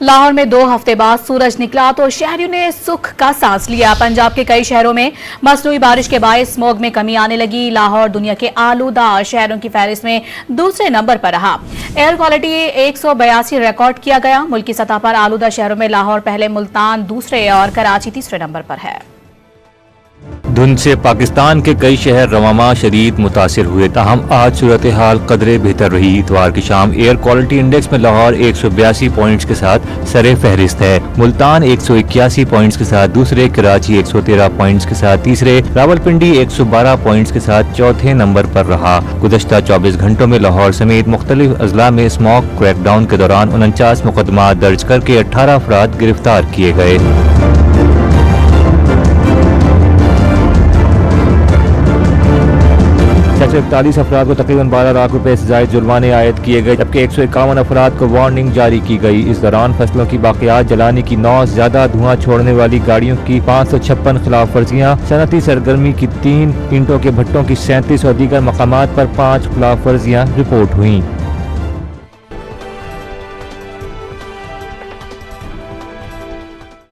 लाहौर में 2 हफ्ते बाद सूरज निकला तो शहरियों ने सुख का सांस लिया। पंजाब के कई शहरों में मसनूई बारिश के बायस स्मॉग में कमी आने लगी। लाहौर दुनिया के आलूदा शहरों की फहरिस्त में दूसरे नंबर पर रहा। एयर क्वालिटी 182 रिकॉर्ड किया गया। मुल्की सतह पर आलूदा शहरों में लाहौर पहले, मुल्तान दूसरे और कराची तीसरे नंबर पर है। धुंध से पाकिस्तान के कई शहर रवामा शदीद मुतासिर हुए, ताहम आज सूरत हाल कदरे बेहतर रही। इतवार की शाम एयर क्वालिटी इंडेक्स में लाहौर 182 पॉइंट्स के साथ सरे फहरिस्त है। मुल्तान 181 पॉइंट्स के साथ दूसरे, कराची 113 पॉइंट्स के साथ तीसरे, रावलपिंडी 112 पॉइंट्स के साथ चौथे नंबर पर रहा। गुज़श्ता 24 घंटों में लाहौर समेत मुख्तलिफ अजला में स्मॉग क्रैकडाउन के दौरान 49 मुकदमा दर्ज करके 18 अफराद गिरफ्तार किए गए। 641 अफराद को तकरीबन 12 लाख रुपए से जायद जुर्माने आयद किए गए, जबकि 151 अफराद को वार्निंग जारी की गई। इस दौरान फसलों की बाकियात जलाने की 9 ज्यादा धुआं छोड़ने वाली गाड़ियों की 556 खिलाफ वर्जियाँ, सनती सरगर्मी की 3 ईंटों के भट्टों की 37 और दीगर मकामात पर 5 खिलाफ वर्जियाँ रिपोर्ट हुई।